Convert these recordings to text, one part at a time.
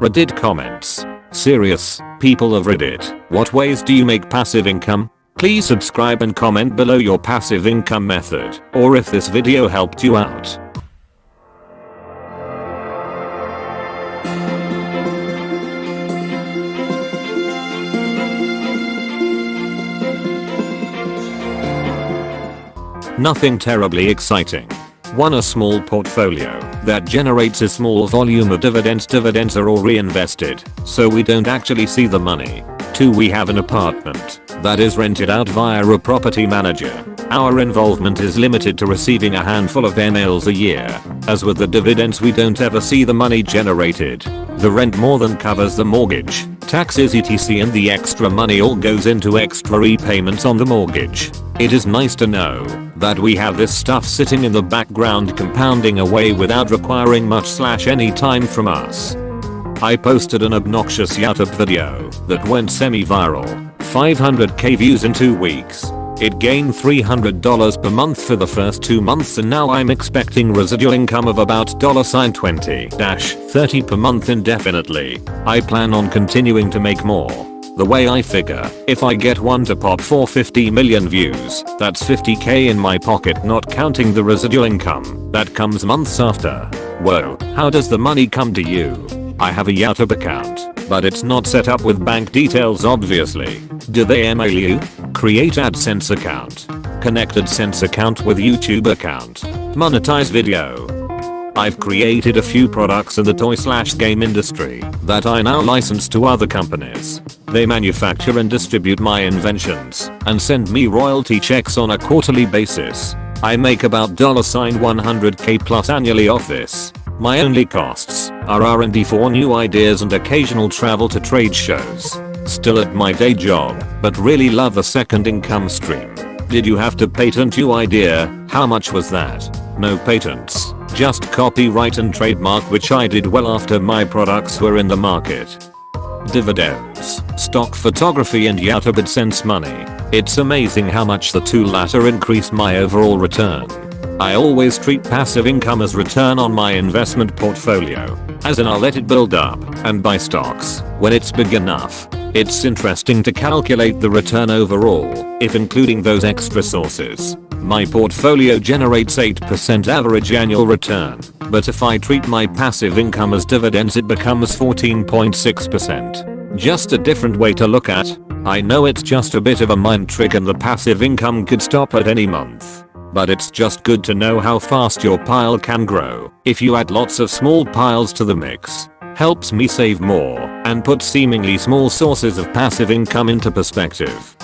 Reddit comments. Serious, people of Reddit, what ways do you make passive income? Please subscribe and comment below your passive income method, or if this video helped you out. Nothing terribly exciting. 1. A small portfolio that generates a small volume of dividends. Dividends are all reinvested, so we don't actually see the money. 2. We have an apartment that is rented out via a property manager. Our involvement is limited to receiving a handful of emails a year. As with the dividends, we don't ever see the money generated. The rent more than covers the mortgage, taxes etc, and the extra money all goes into extra repayments on the mortgage. It is nice to know that we have this stuff sitting in the background compounding away without requiring much / any time from us. I posted an obnoxious YouTube video that went semi-viral. 500k views in 2 weeks. It gained $300 per month for the first 2 months, and now I'm expecting residual income of about $20-30 per month indefinitely. I plan on continuing to make more. The way I figure, if I get one to pop for 50 million views, that's 50k in my pocket, not counting the residual income that comes months after. Whoa, how does the money come to you? I have a YouTube account, but it's not set up with bank details obviously. Do they email you? Create AdSense account. Connect AdSense account with YouTube account. Monetize video. I've created a few products in the toy/game industry that I now license to other companies. They manufacture and distribute my inventions and send me royalty checks on a quarterly basis. I make about $100k plus annually off this. My only costs are R&D for new ideas and occasional travel to trade shows. Still at my day job, but really love a second income stream. Did you have to patent your idea? How much was that? No patents, just copyright and trademark, which I did well after my products were in the market. Dividends, stock photography and YouTube AdSense money. It's amazing how much the two latter increase my overall return. I always treat passive income as return on my investment portfolio, as in I'll let it build up and buy stocks when it's big enough. It's interesting to calculate the return overall, if including those extra sources. My portfolio generates 8% average annual return, but if I treat my passive income as dividends it becomes 14.6%. Just a different way to look at. I know it's just a bit of a mind trick and the passive income could stop at any month. But it's just good to know how fast your pile can grow if you add lots of small piles to the mix. Helps me save more and put seemingly small sources of passive income into perspective.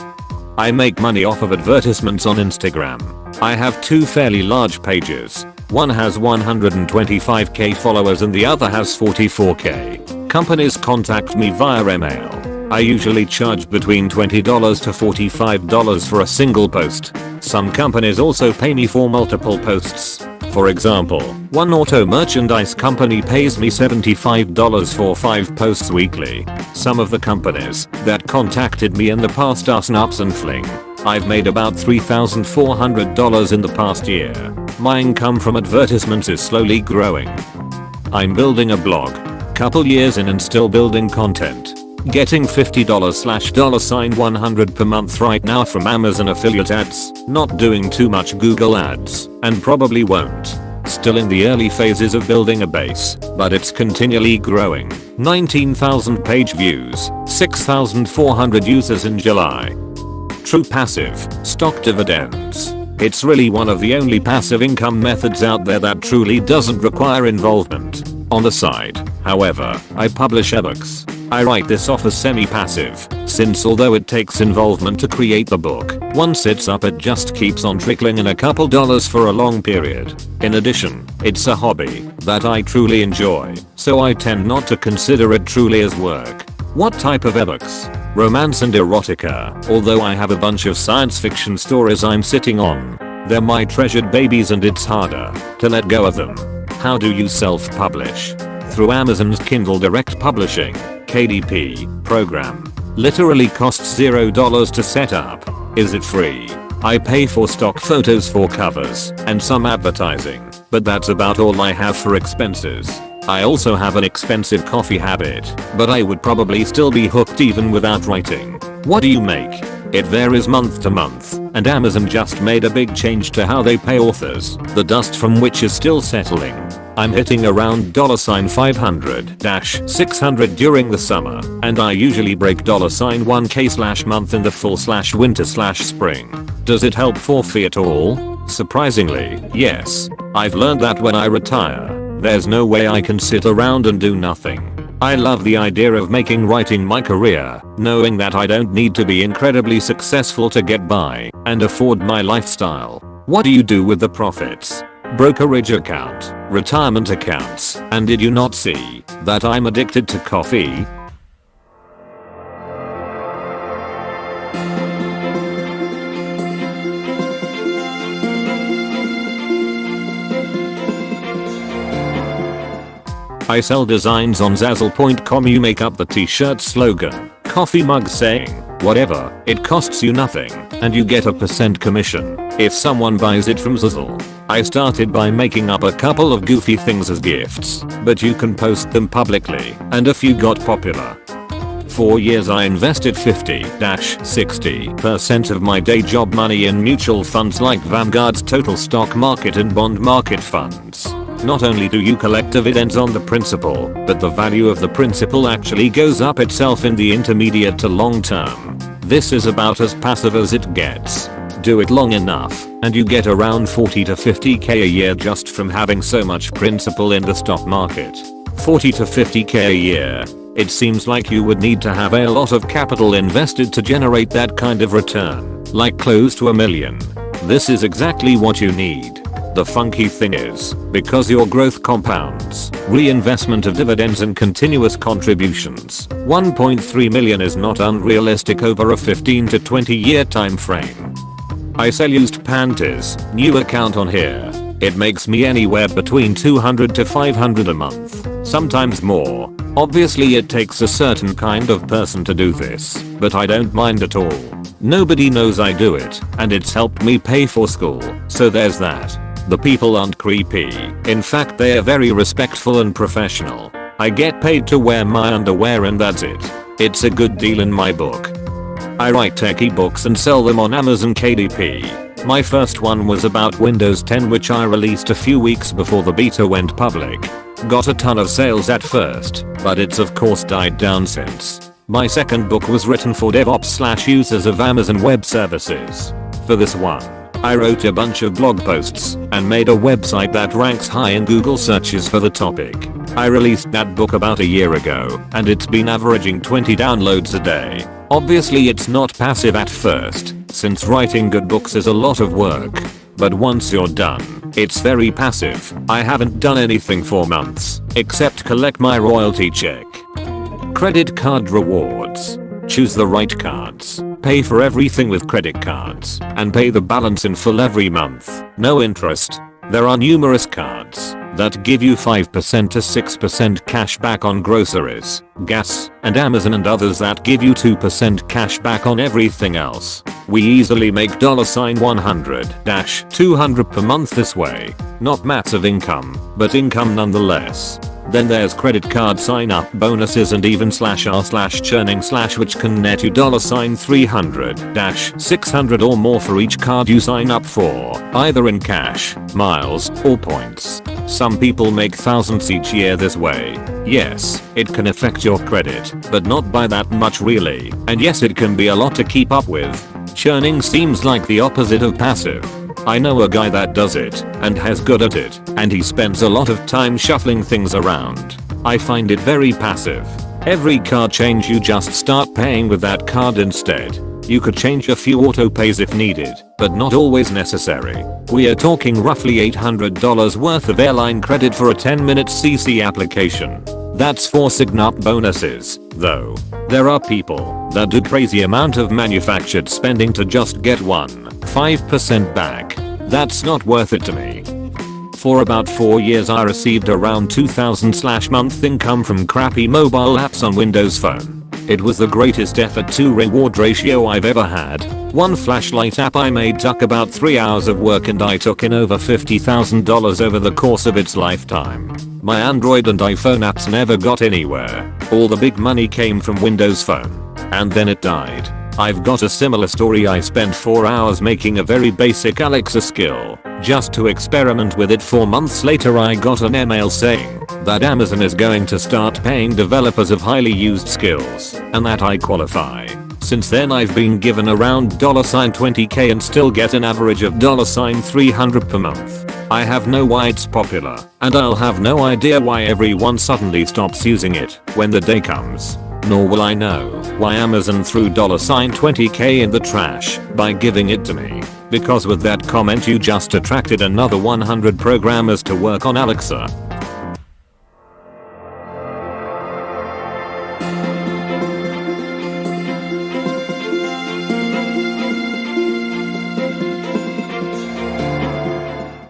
I make money off of advertisements on Instagram. I have 2 fairly large pages. One has 125k followers and the other has 44k. Companies contact me via email. I usually charge between $20 to $45 for a single post. Some companies also pay me for multiple posts. For example, one auto merchandise company pays me $75 for 5 posts weekly. Some of the companies that contacted me in the past are Snaps and Fling. I've made about $3,400 in the past year. My income from advertisements is slowly growing. I'm building a blog. Couple years in and still building content. Getting $50/$100 per month right now from Amazon affiliate ads. Not doing too much Google ads, and probably won't. Still in the early phases of building a base, but it's continually growing. 19,000 page views, 6,400 users in July. True passive, stock dividends. It's really one of the only passive income methods out there that truly doesn't require involvement. On the side, however, I publish ebooks. I write this off as semi-passive, since although it takes involvement to create the book, once it's up it just keeps on trickling in a couple dollars for a long period. In addition, it's a hobby that I truly enjoy, so I tend not to consider it truly as work. What type of ebooks? Romance and erotica, although I have a bunch of science fiction stories I'm sitting on. They're my treasured babies and it's harder to let go of them. How do you self-publish? Through Amazon's Kindle Direct Publishing (KDP) program. Literally costs $0 to set up. Is it free? I pay for stock photos for covers and some advertising, but that's about all I have for expenses. I also have an expensive coffee habit, but I would probably still be hooked even without writing. What do you make? It varies month to month, and Amazon just made a big change to how they pay authors, the dust from which is still settling. I'm hitting around $500-600 during the summer, and I usually break $1k/month in the fall/winter/spring. Does it help for fee at all? Surprisingly, yes. I've learned that when I retire, there's no way I can sit around and do nothing. I love the idea of making writing my career, knowing that I don't need to be incredibly successful to get by and afford my lifestyle. What do you do with the profits? Brokerage account, retirement accounts, and did you not see that I'm addicted to coffee? I sell designs on Zazzle.com. You make up the t-shirt slogan, coffee mug saying, whatever, it costs you nothing, and you get a % commission if someone buys it from Zazzle. I started by making up a couple of goofy things as gifts, but you can post them publicly, and a few got popular. 4 years I invested 50-60% of my day job money in mutual funds like Vanguard's total stock market and bond market funds. Not only do you collect dividends on the principal, but the value of the principal actually goes up itself in the intermediate to long term. This is about as passive as it gets. Do it long enough, and you get around 40 to 50k a year just from having so much principal in the stock market. 40 to 50k a year. It seems like you would need to have a lot of capital invested to generate that kind of return, like close to $1 million. This is exactly what you need. The funky thing is, because your growth compounds, reinvestment of dividends and continuous contributions, 1.3 million is not unrealistic over a 15 to 20 year time frame. I sell used panties, new account on here. It makes me anywhere between 200 to 500 a month, sometimes more. Obviously it takes a certain kind of person to do this, but I don't mind at all. Nobody knows I do it, and it's helped me pay for school, so there's that. The people aren't creepy. In fact, they are very respectful and professional. I get paid to wear my underwear and that's it. It's a good deal in my book. I write techie books and sell them on Amazon KDP. My first one was about Windows 10, which I released a few weeks before the beta went public. Got a ton of sales at first, but it's of course died down since. My second book was written for DevOps/users of Amazon Web Services. For this one, I wrote a bunch of blog posts and made a website that ranks high in Google searches for the topic. I released that book about a year ago, and it's been averaging 20 downloads a day. Obviously it's not passive at first, since writing good books is a lot of work. But once you're done, it's very passive. I haven't done anything for months, except collect my royalty check. Credit card rewards. Choose the right cards, pay for everything with credit cards, and pay the balance in full every month. No interest. There are numerous cards that give you 5% to 6% cash back on groceries, gas, and Amazon, and others that give you 2% cash back on everything else. We easily make $100-200 per month this way. Not massive income, but income nonetheless. Then there's credit card sign up bonuses and even /r/churning/ which can net you $300-600 or more for each card you sign up for, either in cash, miles, or points. Some people make thousands each year this way. Yes, it can affect your credit, but not by that much really, and yes, it can be a lot to keep up with. Churning seems like the opposite of passive. I know a guy that does it, and has good at it, and he spends a lot of time shuffling things around. I find it very passive. Every card change you just start paying with that card instead. You could change a few auto pays if needed, but not always necessary. We are talking roughly $800 worth of airline credit for a 10-minute CC application. That's for sign-up bonuses, though. There are people that do crazy amount of manufactured spending to just get 5% back. That's not worth it to me. For about 4 years I received around $2,000 month income from crappy mobile apps on Windows Phone. It was the greatest effort to reward ratio I've ever had. One flashlight app I made took about 3 hours of work and I took in over $50,000 over the course of its lifetime. My Android and iPhone apps never got anywhere. All the big money came from Windows Phone. And then it died. I've got a similar story. I spent 4 hours making a very basic Alexa skill just to experiment with it. 4 months later I got an email saying that Amazon is going to start paying developers of highly used skills and that I qualify. Since then I've been given around $20k and still get an average of $300 per month. I have no why it's popular and I'll have no idea why everyone suddenly stops using it when the day comes. Nor will I know why Amazon threw $20k in the trash by giving it to me. Because with that comment you just attracted another 100 programmers to work on Alexa.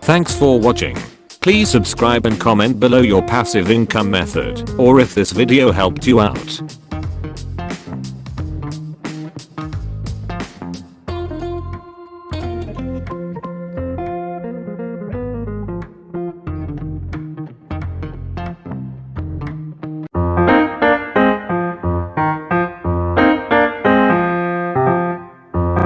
Thanks for watching. Please subscribe and comment below your passive income method or if this video helped you out.